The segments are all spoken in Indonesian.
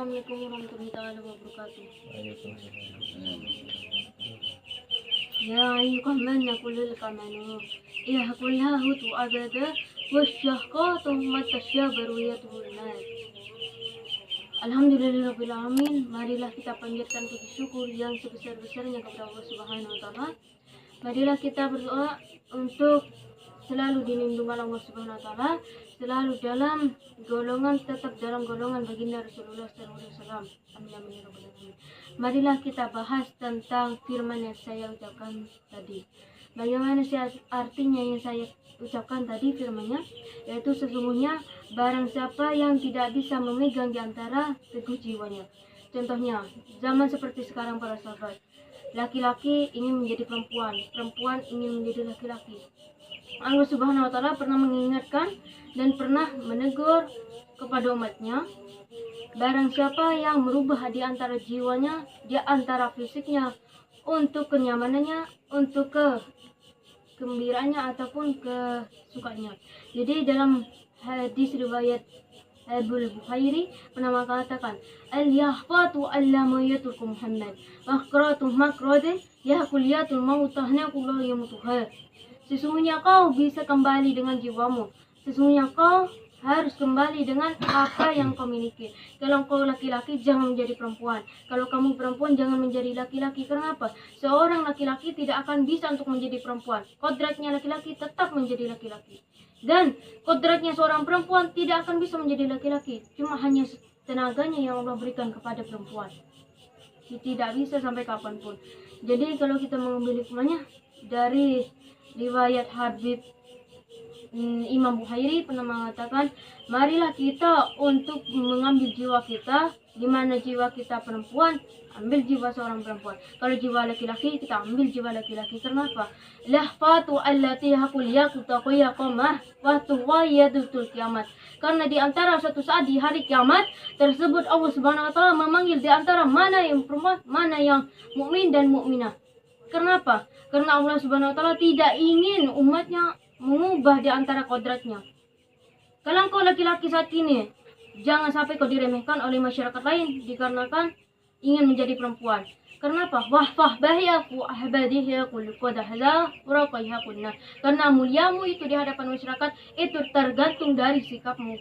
Assalamualaikum warahmatullahi wabarakatuh. Ya ayyuhal man yaqulul kamanu ya kullahu tu abada wasyahqatu matasyabaru yatullah. Alhamdulillahirabbil alamin. Marilah kita panjatkan puji syukur yang sebesar-besarnya kepada Allah Subhanahu wa taala. Marilah kita berdoa untuk selalu dilindungi Allah Subhanahu wa taala, selalu tetap dalam golongan baginda Rasulullah sallallahu alaihi wasallam. Amin amin ya rabbal alamin. Marilah kita bahas tentang firman yang saya ucapkan tadi. Bagaimana sih artinya yang saya ucapkan tadi firmannya? Yaitu sesungguhnya barang siapa yang tidak bisa memegang di antara teguh jiwanya. Contohnya, zaman seperti sekarang para sahabat. Laki-laki ingin menjadi perempuan, perempuan ingin menjadi laki-laki. Allah Subhanahu wa taala pernah mengingatkan dan pernah menegur kepada umatnya, barang siapa yang merubah di antara jiwanya, di antara fisiknya untuk kenyamanannya, untuk kegembiraannya ataupun kesukaannya. Jadi dalam hadis riwayat Al-Bukhari pernah mengatakan, al-yahfatu allamayatul Muhammad makratu makrade yahkuliyatul mautahna kullahu yamutuha. Sesungguhnya kau bisa kembali dengan jiwamu. Sesungguhnya kau harus kembali dengan apa yang kau miliki. Kalau kau laki-laki, jangan menjadi perempuan. Kalau kamu perempuan, jangan menjadi laki-laki. Kenapa? Seorang laki-laki tidak akan bisa untuk menjadi perempuan. Kodratnya laki-laki tetap menjadi laki-laki. Dan kodratnya seorang perempuan tidak akan bisa menjadi laki-laki. Cuma hanya tenaganya yang Allah berikan kepada perempuan. Tidak bisa sampai kapanpun. Jadi kalau kita mengambil hikmahnya dari riwayat Habib Imam Bukhari pernah mengatakan, marilah kita untuk mengambil jiwa kita. Di mana jiwa kita perempuan, ambil jiwa seorang perempuan. Kalau jiwa laki-laki, kita ambil jiwa laki-laki. Kenapa? Lahfatu allati hakul yakutaqiya qamah wa tuwayadutul kiamat. Karena di antara suatu saat di hari kiamat tersebut Allah Subhanahu wa taala memanggil di antara mana yang perempuan, mana yang mukmin dan mukminah. Kenapa? Karena Allah Subhanahu wa taala tidak ingin umatnya mengubah di antara kodratnya. Kalau kau laki-laki saat ini, jangan sampai kau diremehkan oleh masyarakat lain dikarenakan ingin menjadi perempuan. Kenapa? Wahfah bahyaku ahbadihi kullu qadahla uraqaiha kunna. Karena muliamu itu di hadapan masyarakat itu tergantung dari sikapmu.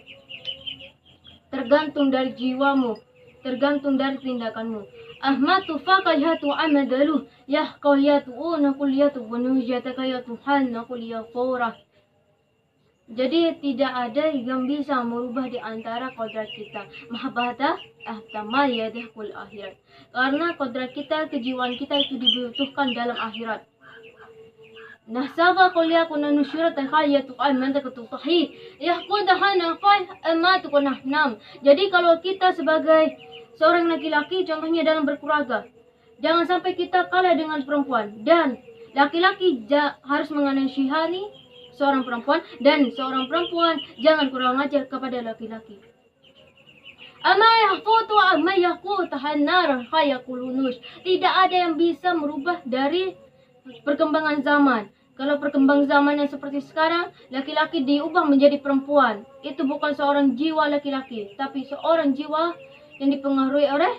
Tergantung dari jiwamu, tergantung dari tindakanmu. Ahmatu faqayhatu amadalu yahqayatu unakuliyatu wanujataqayatu halnakuliyafurah. Jadi tidak ada yang bisa merubah di antara kodrat kita. Mahabbata ahtamal yadahkul akhirat. Karena kodrat kita, kejiwaan kita itu dibutuhkan dalam akhirat. Nahsaba kulliyakuna nusyurat khayatu almantakatuhi yahqudahana fai amatukunahnam. Jadi kalau kita sebagai seorang laki-laki, contohnya dalam berkeluarga, jangan sampai kita kalah dengan perempuan. Dan laki-laki harus mengasihani seorang perempuan, dan seorang perempuan jangan kurang ajar kepada laki-laki. Tidak ada yang bisa merubah dari perkembangan zaman. Kalau perkembangan zaman yang seperti sekarang, laki-laki diubah menjadi perempuan. Itu bukan seorang jiwa laki-laki, tapi seorang jiwa yang dipengaruhi oleh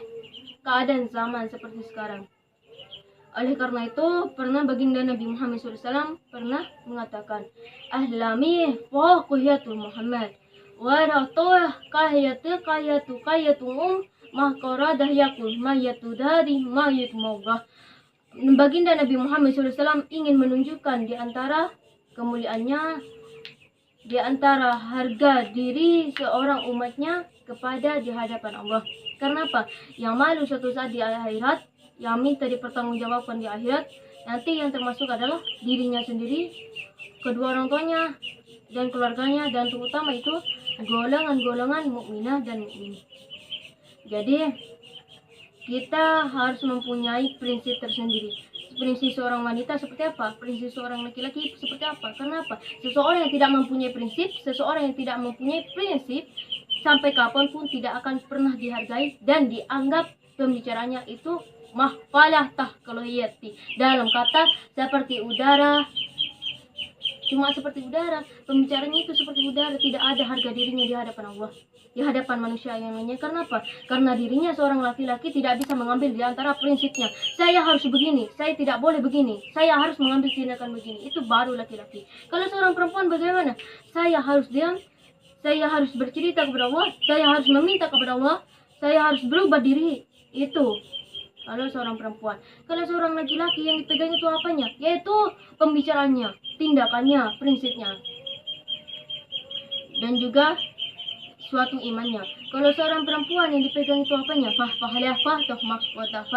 keadaan zaman seperti sekarang. Oleh karena itu, pernah baginda Nabi Muhammad SAW pernah mengatakan, ahlami faqhiyatul Muhammad wa ratuh kahiyatu mahqaradah yakul mayatu dari mayit maugah. Baginda Nabi Muhammad SAW ingin menunjukkan di antara kemuliaannya, di antara harga diri seorang umatnya kepada di hadapan Allah. Kenapa? Yang malu suatu saat di akhirat, yang minta dipertanggungjawabkan di akhirat, nanti yang termasuk adalah dirinya sendiri, kedua orang tuanya, dan keluarganya, dan terutama itu golongan-golongan mukminah dan mukmin. Jadi kita harus mempunyai prinsip tersendiri. Prinsip seorang wanita seperti apa? Prinsip seorang laki-laki seperti apa? Kenapa? Seseorang yang tidak mempunyai prinsip, seseorang yang tidak mempunyai prinsip, sampai kapanpun tidak akan pernah dihargai dan dianggap pembicaranya itu mahfalah tahkalohiyati. Dalam kata seperti udara, cuma seperti udara, pembicaranya itu seperti udara, tidak ada harga dirinya di hadapan Allah. di hadapan manusia yang lainnya. Karena apa? Karena dirinya seorang laki-laki tidak bisa mengambil di antara prinsipnya. Saya harus begini, saya tidak boleh begini, saya harus mengambil tindakan begini. Itu baru laki-laki. Kalau seorang perempuan bagaimana? Saya harus diam, saya harus bercerita kepada Allah, saya harus meminta kepada Allah, saya harus berubah diri. Itu kalau seorang perempuan. Kalau seorang laki-laki yang dipegang itu apanya? Yaitu pembicaraannya, tindakannya, prinsipnya, dan juga suatu imannya. Kalau seorang perempuan yang dipegang itu apanya?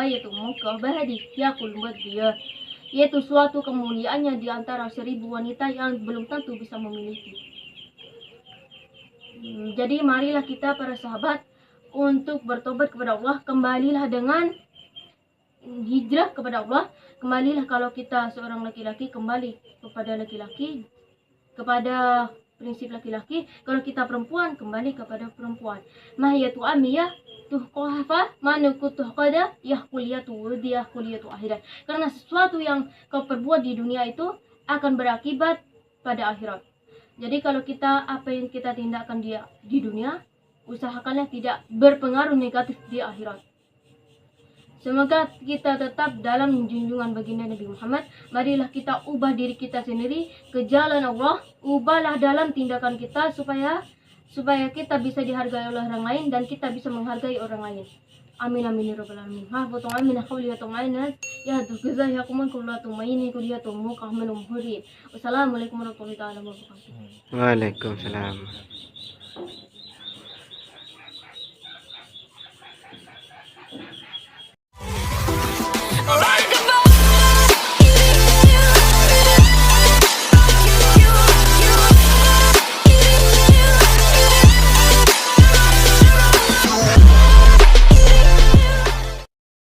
Yaitu muka bahadi yakul dia, yaitu suatu kemuliaannya di antara 1000 wanita yang belum tentu bisa memiliki. Jadi marilah kita para sahabat untuk bertobat kepada Allah, kembalilah dengan hijrah kepada Allah, kembalilah kalau kita seorang laki-laki kembali kepada laki-laki, kepada prinsip laki-laki. Kalau kita perempuan kembali kepada perempuan. Mahiyatu amiyah tuhqafa manuku tuhqada yahkuliyatu wudiyah kuliyatu akhirat. Karena sesuatu yang kau perbuat di dunia itu akan berakibat pada akhirat. Jadi kalau kita apa yang kita tindakan di dunia, usahakanlah tidak berpengaruh negatif di akhirat. Semoga kita tetap dalam junjungan baginda Nabi Muhammad. Marilah kita ubah diri kita sendiri ke jalan Allah. Ubahlah dalam tindakan kita supaya kita bisa dihargai oleh orang lain dan kita bisa menghargai orang lain. Amin amin ya rabbal alamin. Potong amin khawli atong ainas ya dukuzah ya kuman kullatum maini kuliyatum muqahmanum huri. Wassalamualaikum warahmatullahi wabarakatuh. Waalaikumsalam.